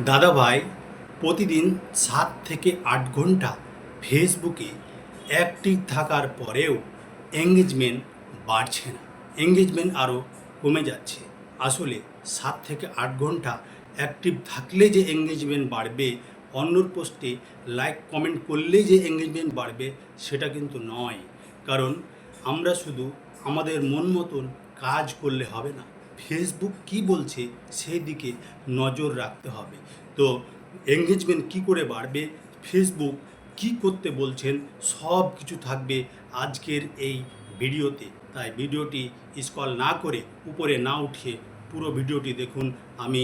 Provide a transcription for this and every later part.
দাদা ভাই, প্রতিদিন 7 থেকে 8 ঘন্টা ফেসবুকে অ্যাক্টিভ থাকার পরেও এঙ্গেজমেন্ট বাড়ছে না, এঙ্গেজমেন্ট আরও কমে যাচ্ছে। আসলে 7 থেকে 8 ঘন্টা অ্যাক্টিভ থাকলে যে এঙ্গেজমেন্ট বাড়বে, অন্যর পোস্টে লাইক কমেন্ট করলেই যে এঙ্গেজমেন্ট বাড়বে সেটা কিন্তু নয়। কারণ আমরা শুধু আমাদের মন মতন কাজ করলে হবে না, ফেসবুক কি বলছে সেই দিকে নজর রাখতে হবে। তো এঙ্গেজমেন্ট কি করে বাড়বে, ফেসবুক কি করতে বলছেন, সব কিছু থাকবে আজকের এই ভিডিওতে। তাই ভিডিওটি স্ক্রল না করে উপরে না উঠিয়ে পুরো ভিডিওটি দেখুন। আমি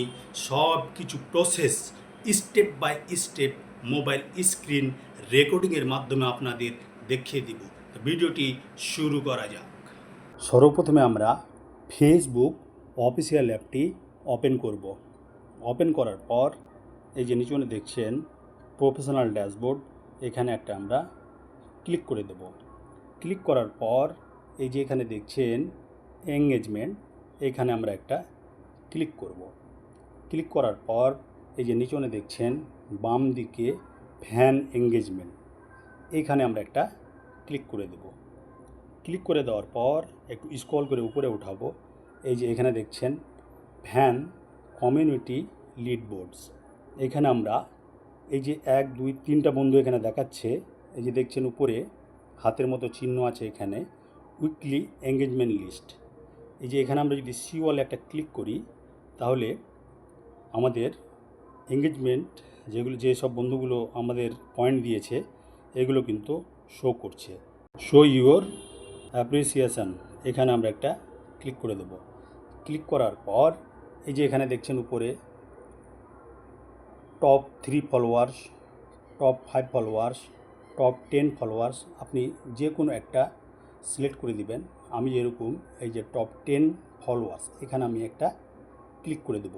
সব কিছু process step by step mobile screen রেকর্ডিংয়ের মাধ্যমে আপনাদের দেখিয়ে দিব। তো ভিডিওটি শুরু করা যাক। সর্বপ্রথমে আমরা ফেসবুক অফিসিয়াল অ্যাপটি ওপেন করব। ওপেন করার পর এই যে নিচনে দেখছেন প্রফেশনাল ড্যাশবোর্ড, এখানে একটা আমরা ক্লিক করে দেব। ক্লিক করার পর এই যে এখানে দেখছেন এঙ্গেজমেন্ট, এখানে আমরা একটা ক্লিক করব। ক্লিক করার পর এই যে নিচনে দেখছেন বাম দিকে ফ্যান এঙ্গেজমেন্ট, এইখানে আমরা একটা ক্লিক করে দেব। ক্লিক করে দেওয়ার পর একটু স্ক্রল করে উপরে উঠাবো। এই যে এখানে দেখছেন ফ্যান কমিউনিটি লিড বোর্ডস, এখানে আমরা এই যে 1 2 3টা বন্ধু এখানে দেখাচ্ছে। এই যে দেখছেন উপরে হাতের মতো চিহ্ন আছে, এখানে উইকলি এঙ্গেজমেন্ট লিস্ট। এই যে এখানে আমরা যদি সি ওয়ালে একটা ক্লিক করি তাহলে আমাদের এঙ্গেজমেন্ট যেসব বন্ধুগুলো আমাদের পয়েন্ট দিয়েছে এগুলো কিন্তু শো করছে। শো ইউর অ্যাপ্রিসিয়েশন, এখানে আমরা একটা ক্লিক করে দেব। ক্লিক করার পর এই যে এখানে দেখছেন উপরে top 3 followers, top 5 followers, top 10 followers, আপনি যে কোনো একটা সিলেক্ট করে দিবেন। আমি যেরকম এই যে টপ 10 ফলোয়ার্স, এখানে আমি একটা ক্লিক করে দেব।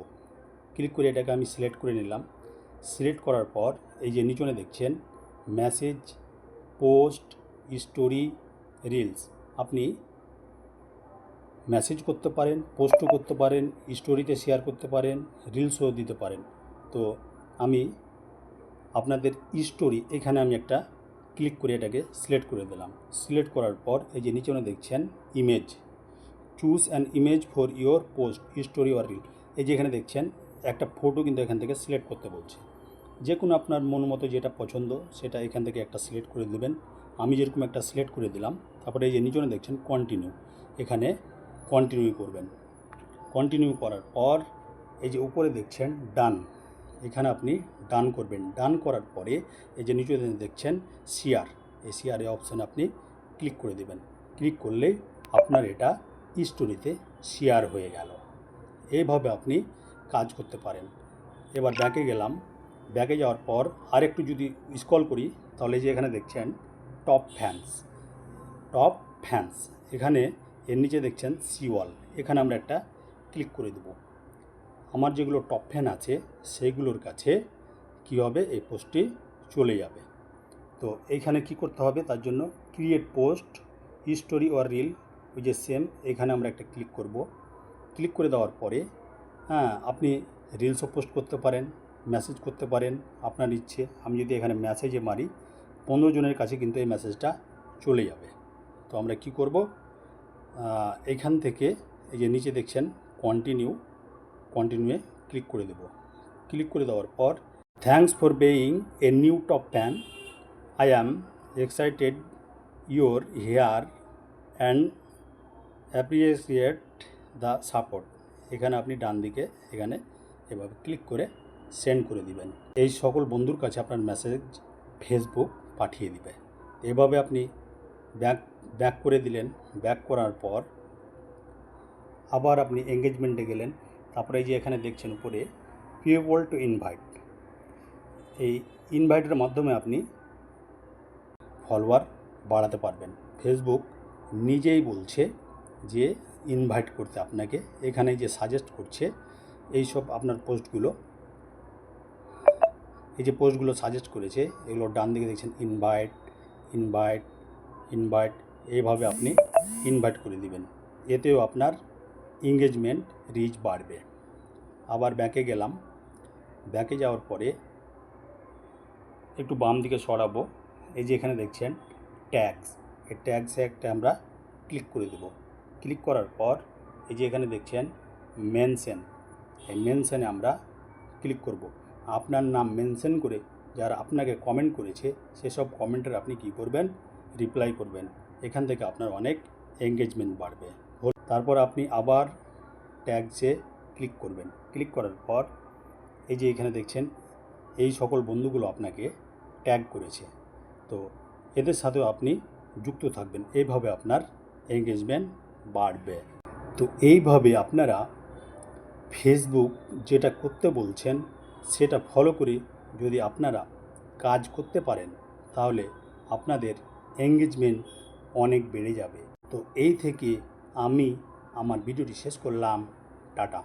ক্লিক করে এটাকে আমি সিলেক্ট করে নিলাম। সিলেক্ট করার পর এই যে নিচনে দেখছেন মেসেজ, পোস্ট, স্টোরি, রিলস, আপনি মেসেজ করতে পারেন, পোস্টও করতে পারেন, স্টোরিতে শেয়ার করতে পারেন, রিলসও দিতে পারেন। তো আমি আপনাদের স্টোরি, এখানে আমি একটা ক্লিক করে এটাকে সিলেক্ট করে দিলাম। সিলেক্ট করার পর এই যে নিচনে দেখছেন image, choose an image for your post, story or reel, এই যে এখানে দেখছেন একটা ফটো কিন্তু এখান থেকে সিলেক্ট করতে বলছে। যে কোনো আপনার মন মতো যেটা পছন্দ সেটা এখান থেকে একটা সিলেক্ট করে দেবেন। আমি যেরকম একটা সিলেক্ট করে দিলাম। তারপরে এই যে নিচনে দেখছেন কন্টিনিউ, এখানে কন্টিনিউ করবেন। কন্টিনিউ করার পর এই যে উপরে দেখছেন ডান, এখানে আপনি ডান করবেন। ডান করার পরে এই যে নিচে দেখছেন শেয়ার, এই শেয়ারের অপশানে আপনি ক্লিক করে দেবেন। ক্লিক করলেই আপনার এটা স্টোরিতে শেয়ার হয়ে গেল। এইভাবে আপনি কাজ করতে পারেন। এবার ব্যাকে গেলাম। ব্যাকে যাওয়ার পর আরেকটু যদি স্ক্রল করি তাহলে যে এখানে দেখছেন টপ ফ্যান্স, টপ ফ্যান্স, এখানে এর নিচে দেখছেন সি ওয়াল, এখানে আমরা একটা ক্লিক করে দেব। আমার যেগুলো টপ ফ্যান আছে সেইগুলোর কাছে কী হবে, এই পোস্টটি চলে যাবে। তো এইখানে কি করতে হবে, তার জন্য create post, story or reel, ওই যে সেম, এখানে আমরা একটা ক্লিক করব। ক্লিক করে দেওয়ার পরে আপনি রিলসও পোস্ট করতে পারেন, মেসেজ করতে পারেন, আপনার ইচ্ছে। আমি যদি এখানে মেসেজে মারি 15 জনের কাছে কিন্তু এই মেসেজটা চলে যাবে। তো আমরা কি করব, এইখান থেকে এই যে নিচে দেখছেন কন্টিনিউয়ে ক্লিক করে দেব। ক্লিক করে দেওয়ার পর thanks for being a new top fan, I am excited you're here and appreciate the support, এখানে আপনি ডান দিকে এখানে এভাবে ক্লিক করে সেন্ড করে দিবেন। এই সকল বন্ধুর কাছে আপনার মেসেজ ফেসবুক পাঠিয়ে দিবে। এভাবে আপনি ব্যাক করে দিলেন। ব্যাক করার পর আবার আপনি এঙ্গেজমেন্টে গেলেন। তারপরে এই যে এখানে দেখছেন উপরে পিপল টু ইনভাইট, এই ইনভাইটের মাধ্যমে আপনি ফলোয়ার বাড়াতে পারবেন। ফেসবুক নিজেই বলছে যে ইনভাইট করতে আপনাকে, এখানে যে সাজেস্ট করছে এই সব আপনার পোস্টগুলো, এই যে পোস্টগুলো সাজেস্ট করেছে এগুলো ডান দিকে দেখছেন ইনভাইট, ইনভাইট, ইনভাইট, এইভাবে আপনি ইনভাইট করে দিবেন। এতেও আপনার এঙ্গেজমেন্ট রিচ বাড়বে। আবার ব্যাকে গেলাম। ব্যাকে যাওয়ার পরে একটু বাম দিকে সরাবো, এই যে এখানে দেখছেন ট্যাগস, এই ট্যাগসে একটা আমরা ক্লিক করে দেব। ক্লিক করার পর এই যে এখানে দেখছেন মেনশন, এই মেনশনে আমরা ক্লিক করব। আপনার নাম মেনশন করে যারা আপনাকে কমেন্ট করেছে সেসব কমেন্টের আপনি কী করবেন, রিপ্লাই করবেন। এখান থেকে আপনার অনেক এঙ্গেজমেন্ট বাড়বে। তারপর আপনি আবার ট্যাগসে ক্লিক করবেন। ক্লিক করার পর এই যে এখানে দেখছেন এই সকল বন্ধুগুলো আপনাকে ট্যাগ করেছে, তো এদের সাথেও আপনি যুক্ত থাকবেন। এইভাবে আপনার এঙ্গেজমেন্ট বাড়বে। তো এইভাবে আপনারা ফেসবুক যেটা করতে বলছেন সেটা ফলো করে যদি আপনারা কাজ করতে পারেন তাহলে আপনাদের এঙ্গেজমেন্ট অনেক বেড়ে যাবে। তো এই থেকে আমি আমার ভিডিওটি শেষ করলাম। টাটা।